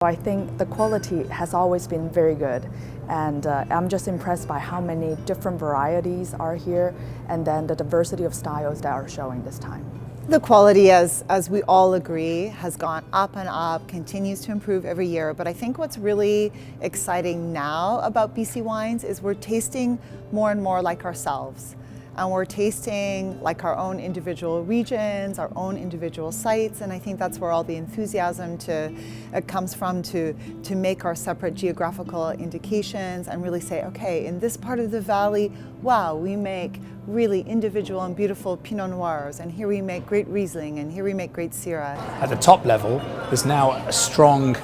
I think the quality has always been very good, and I'm just impressed by how many different varieties are here, and then the diversity of styles that are showing this time. The quality, as we all agree, has gone up and up, continues to improve every year. But I think what's really exciting now about BC Wines is we're tasting more and more like ourselves. And we're tasting like our own individual regions, our own individual sites, and I think that's where all the enthusiasm comes from to make our separate geographical indications and really say, okay, in this part of the valley, wow, we make really individual and beautiful Pinot Noirs, and here we make great Riesling, and here we make great Syrah. At the top level, there's now a strong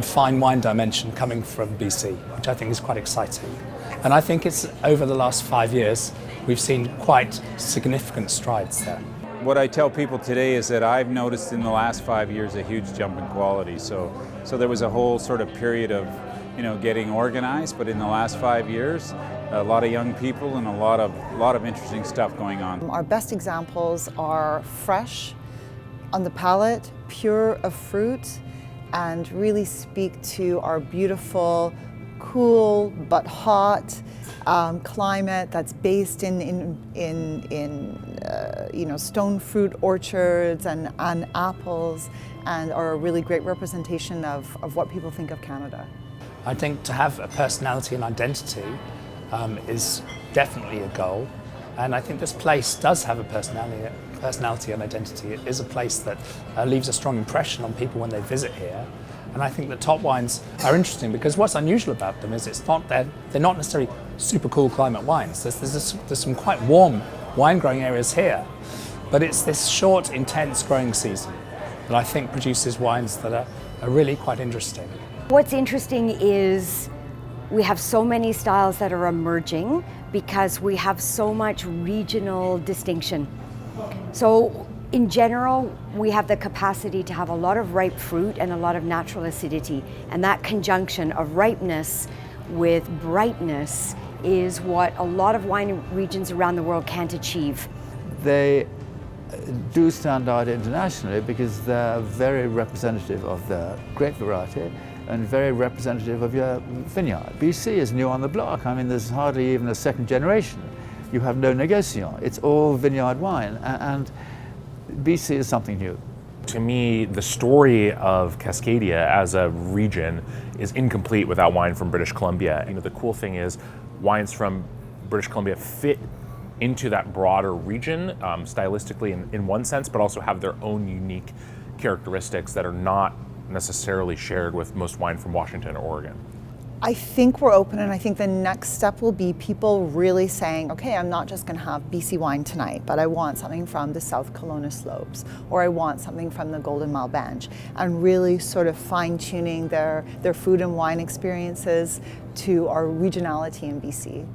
fine wine dimension coming from BC, which I think is quite exciting. And I think it's over the last 5 years, we've seen quite significant strides there. What I tell people today is that I've noticed in the last 5 years a huge jump in quality. So there was a whole sort of period of, getting organized, but in the last 5 years, a lot of young people and a lot of interesting stuff going on. Our best examples are fresh on the palate, pure of fruit, and really speak to our beautiful, cool but hot climate that's based in stone fruit orchards and apples, and are a really great representation of what people think of Canada. I think to have a personality and identity is definitely a goal, and I think this place does have a personality and identity. It is a place that leaves a strong impression on people when they visit here. And I think the top wines are interesting because what's unusual about them is they're not necessarily super cool climate wines. There's some quite warm wine growing areas here, but it's this short, intense growing season that I think produces wines that are really quite interesting. What's interesting is we have so many styles that are emerging because we have so much regional distinction. So in general, we have the capacity to have a lot of ripe fruit and a lot of natural acidity, and that conjunction of ripeness with brightness is what a lot of wine regions around the world can't achieve. They do stand out internationally because they're very representative of the grape variety and very representative of your vineyard. BC is new on the block. I mean, there's hardly even a second generation. You have no negociant. It's all vineyard wine, and BC is something new. To me, the story of Cascadia as a region is incomplete without wine from British Columbia. The cool thing is wines from British Columbia fit into that broader region stylistically in one sense, but also have their own unique characteristics that are not necessarily shared with most wine from Washington or Oregon. I think we're open, and I think the next step will be people really saying, okay, I'm not just going to have BC wine tonight, but I want something from the South Kelowna slopes, or I want something from the Golden Mile Bench, and really sort of fine-tuning their food and wine experiences to our regionality in BC.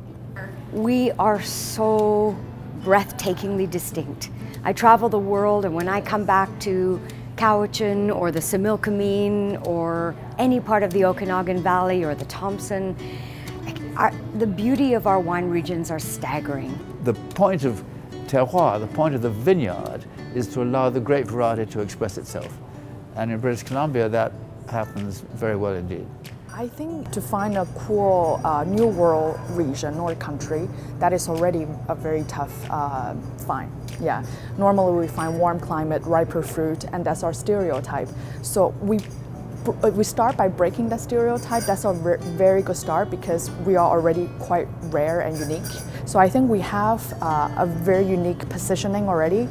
We are so breathtakingly distinct. I travel the world, and when I come back to Cowichan or the Similkameen or any part of the Okanagan Valley or the Thompson, the beauty of our wine regions are staggering. The point of terroir, the point of the vineyard, is to allow the grape variety to express itself. And in British Columbia, that happens very well indeed. I think to find a cool New World region or country, that is already a very tough find. Yeah, normally we find warm climate, riper fruit, and that's our stereotype. So we start by breaking that stereotype. That's a very good start because we are already quite rare and unique. So I think we have a very unique positioning already,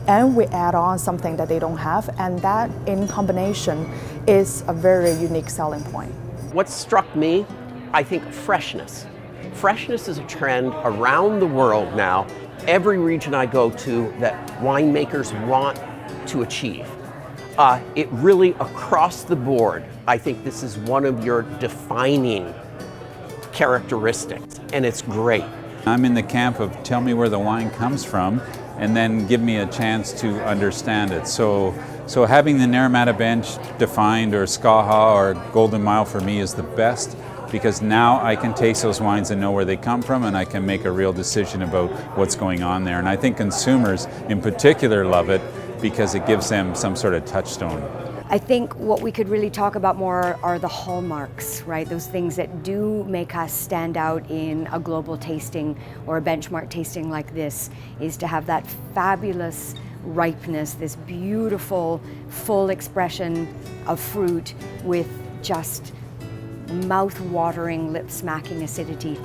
and we add on something that they don't have, and that in combination is a very unique selling point. What struck me, I think, freshness. Freshness is a trend around the world now. Every region I go to that winemakers want to achieve. It really, across the board, I think this is one of your defining characteristics, and it's great. I'm in the camp of tell me where the wine comes from and then give me a chance to understand it. So having the Naramata Bench defined, or Skaha or Golden Mile, for me is the best, because now I can taste those wines and know where they come from, and I can make a real decision about what's going on there. And I think consumers in particular love it because it gives them some sort of touchstone. I think what we could really talk about more are the hallmarks, right? Those things that do make us stand out in a global tasting or a benchmark tasting like this, is to have that fabulous ripeness, this beautiful full expression of fruit with just mouth-watering, lip-smacking acidity.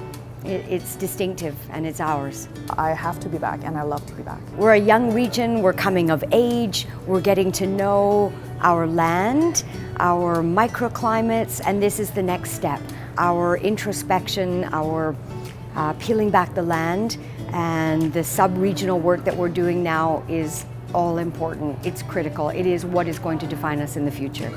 It's distinctive and it's ours. I have to be back and I love to be back. We're a young region, we're coming of age, we're getting to know our land, our microclimates, and this is the next step. Our introspection, our peeling back the land, and the sub-regional work that we're doing now is all important. It's critical. It is what is going to define us in the future.